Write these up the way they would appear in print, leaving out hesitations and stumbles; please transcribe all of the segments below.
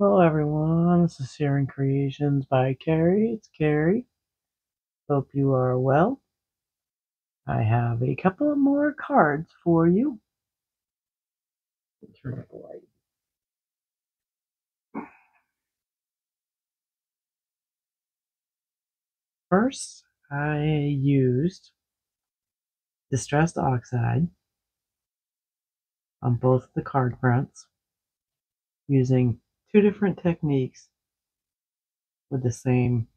Hello everyone, this is Sharing Creations by Carrie. It's Carrie. Hope you are well. I have a couple of more cards for you. Turn up the light. First, I used Distressed Oxide on both the card fronts using two different techniques with the same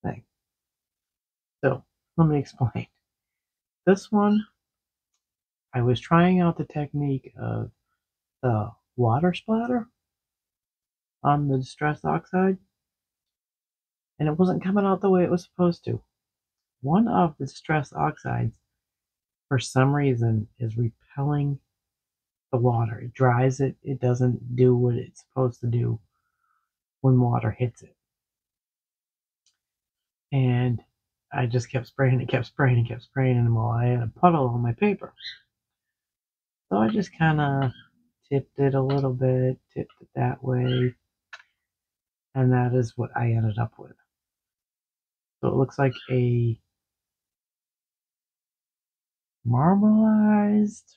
thing. So, let me explain. This one, I was trying out the technique of the water splatter on the Distressed Oxide, and it wasn't coming out the way it was supposed to. One of the Distressed Oxides, for some reason, is repelling the water. It dries it. It doesn't do what it's supposed to do when water hits it. And I just kept spraying it, kept spraying it, kept spraying it, while I had a puddle on my paper. So I just kind of tipped it a little bit, tipped it that way, and that is what I ended up with. So it looks like a marbleized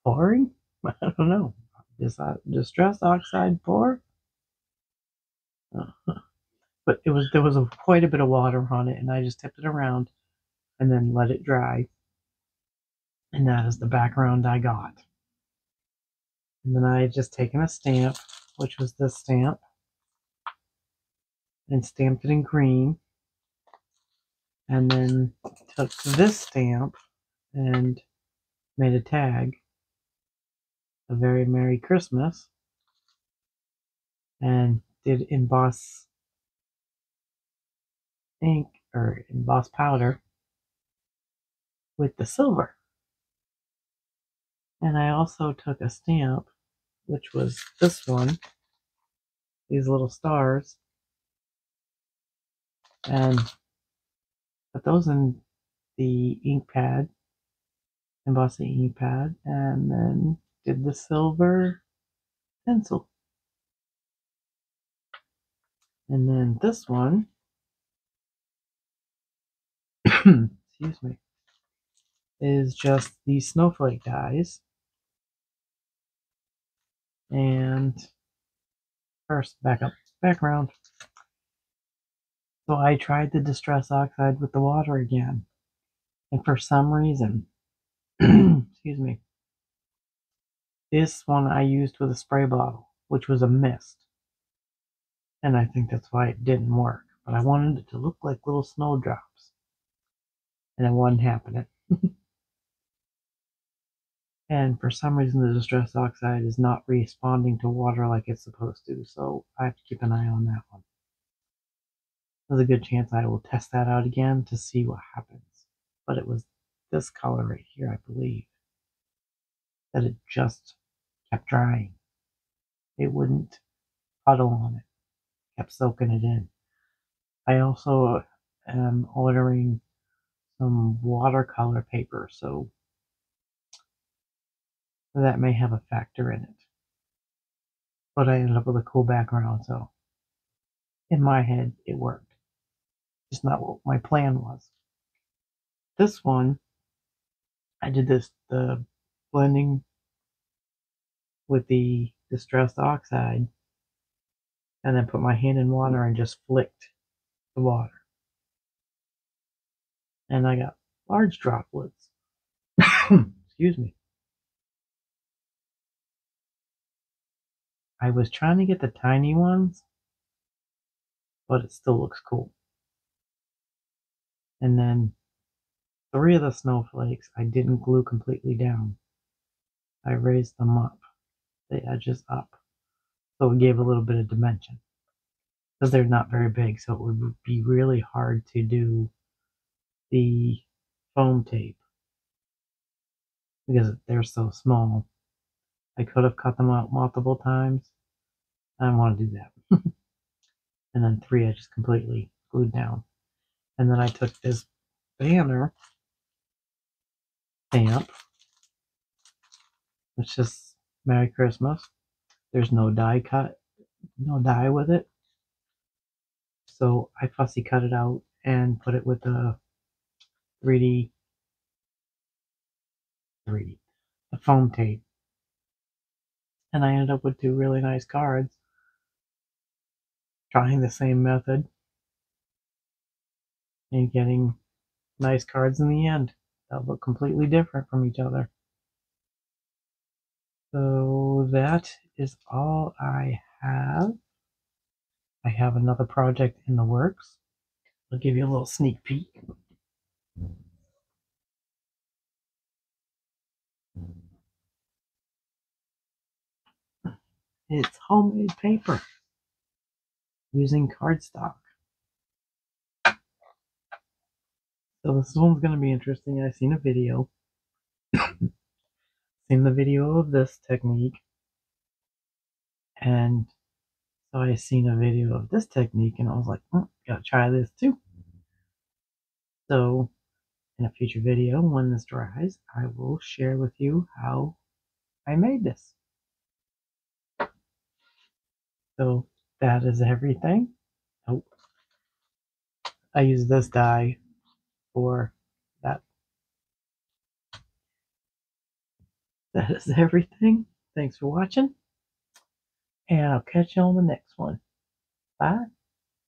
pouring? I don't know. Distressed Oxide pour? But there was quite a bit of water on it, and I just tipped it around and then let it dry. And that is the background I got. And then I had just taken a stamp, which was this stamp, and stamped it in green. And then took this stamp and made a tag, a very Merry Christmas, and did emboss ink or emboss powder with the silver. And I also took a stamp, which was this one, these little stars, and put those in the ink pad, embossed the ink pad, and then did the silver pencil. And then this one, excuse me, is just the snowflake dies. And first, background. So I tried the Distress Oxide with the water again. And for some reason, excuse me, this one I used with a spray bottle, which was a mist. And I think that's why it didn't work. But I wanted it to look like little snowdrops. And it wasn't happening. And for some reason, the Distress Oxide is not responding to water like it's supposed to. So I have to keep an eye on that one. There's a good chance I will test that out again to see what happens. But it was this color right here, I believe, that it just kept drying. It wouldn't puddle on it, kept soaking it in. I also am ordering some watercolor paper, so that may have a factor in it. But I ended up with a cool background, so in my head, it worked. Just not what my plan was. This one, I did the blending with the Distressed Oxide, and then put my hand in water and just flicked the water. And I got large droplets. Excuse me. I was trying to get the tiny ones, but it still looks cool. And then 3 of the snowflakes I didn't glue completely down. I raised them up, the edges up, so it gave a little bit of dimension. Because they're not very big, so it would be really hard to do the foam tape because they're so small. I could have cut them out multiple times. I don't want to do that. And then 3 I just completely glued down. And then I took this banner stamp, which is Merry Christmas. There's no die cut, no die with it. So I fussy cut it out and put it with the 3D, the foam tape. And I ended up with two really nice cards. Trying the same method and getting nice cards in the end that look completely different from each other. So that is all I have. I have another project in the works. I'll give you a little sneak peek. It's homemade paper using cardstock. So this one's going to be interesting. I've seen a video. Seen the video of this technique. And so I seen a video of this technique and I was like, gotta try this too. So in a future video, when this dries, I will share with you how I made this. So that is everything. Oh, I use this die for that. That is everything. Thanks for watching, and I'll catch you on the next one. Bye.